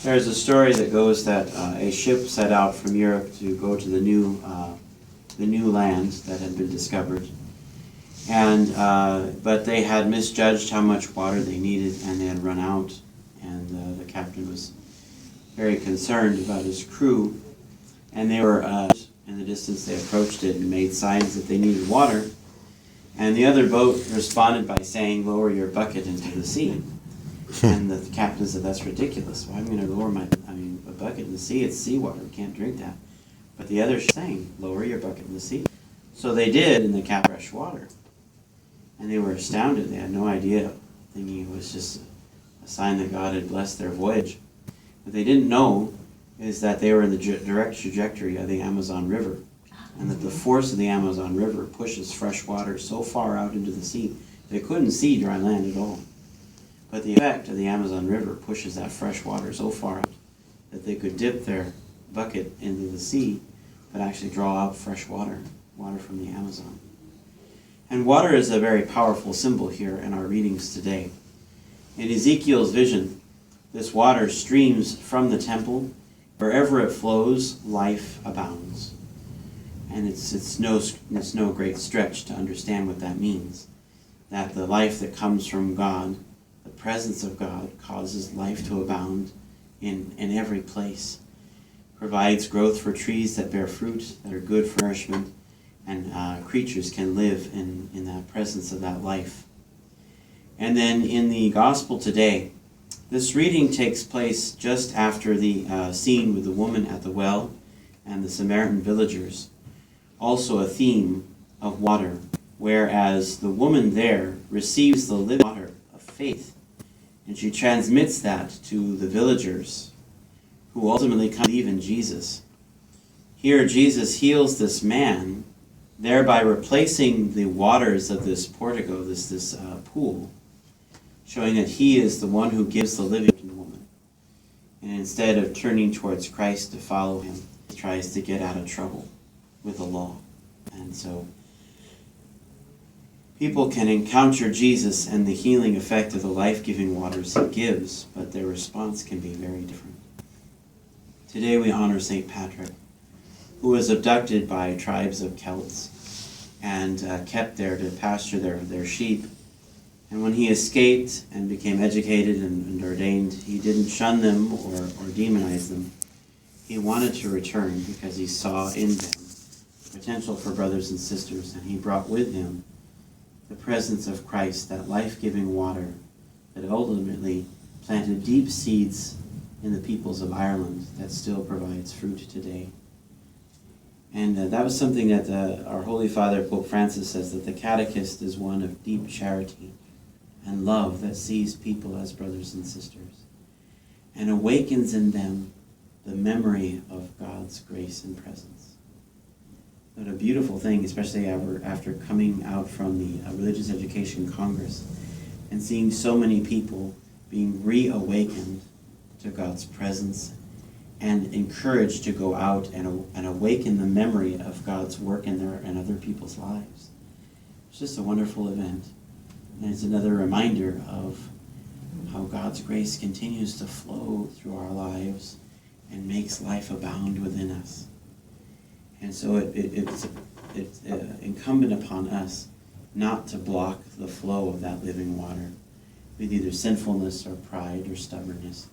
There's a story that goes that a ship set out from Europe to go to the new land that had been discovered, and but they had misjudged how much water they needed, and they had run out. And the captain was very concerned about his crew, and they were in the distance. They approached it and made signs that they needed water, and the other boat responded by saying, "Lower your bucket into the sea." And the captain said, "That's ridiculous. Why am I going to lower a bucket in the sea? It's seawater. We can't drink that." But the other saying, "Lower your bucket in the sea." So they did, and they captured fresh water. And they were astounded. They had no idea, thinking it was just a sign that God had blessed their voyage. What they didn't know is that they were in the direct trajectory of the Amazon River, and that the force of the Amazon River pushes fresh water so far out into the sea they couldn't see dry land at all. But the effect of the Amazon River pushes that fresh water so far out that they could dip their bucket into the sea but actually draw out fresh water from the Amazon. And water is a very powerful symbol here in our readings today. In Ezekiel's vision, this water streams from the temple. Wherever it flows, life abounds. And it's no great stretch to understand what that means. That the life that comes from God, the presence of God, causes life to abound in every place. Provides growth for trees that bear fruit, that are good for nourishment, and creatures can live in that presence of that life. And then in the gospel today, this reading takes place just after the scene with the woman at the well and the Samaritan villagers. Also a theme of water, whereas the woman there receives the living water of faith, and she transmits that to the villagers, who ultimately come to believe in Jesus. Here Jesus heals this man, thereby replacing the waters of this portico, this pool, showing that he is the one who gives the living to the woman. And instead of turning towards Christ to follow him, he tries to get out of trouble with the law. And so people can encounter Jesus and the healing effect of the life-giving waters he gives, but their response can be very different. Today we honor St. Patrick, who was abducted by tribes of Celts and kept there to pasture their sheep. And when he escaped and became educated and ordained, he didn't shun them or demonize them. He wanted to return because he saw in them potential for brothers and sisters, and he brought with him the presence of Christ, that life-giving water that ultimately planted deep seeds in the peoples of Ireland that still provides fruit today. And that was something that our Holy Father, Pope Francis, says, that the catechist is one of deep charity and love that sees people as brothers and sisters and awakens in them the memory of God's grace and presence. What a beautiful thing, especially after coming out from the Religious Education Congress and seeing so many people being reawakened to God's presence and encouraged to go out and awaken the memory of God's work in their and other people's lives. It's just a wonderful event. And it's another reminder of how God's grace continues to flow through our lives and makes life abound within us. And so it's incumbent upon us not to block the flow of that living water with either sinfulness or pride or stubbornness,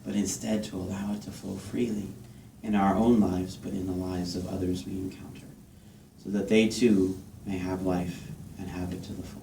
but instead to allow it to flow freely in our own lives, but in the lives of others we encounter, so that they too may have life and have it to the full.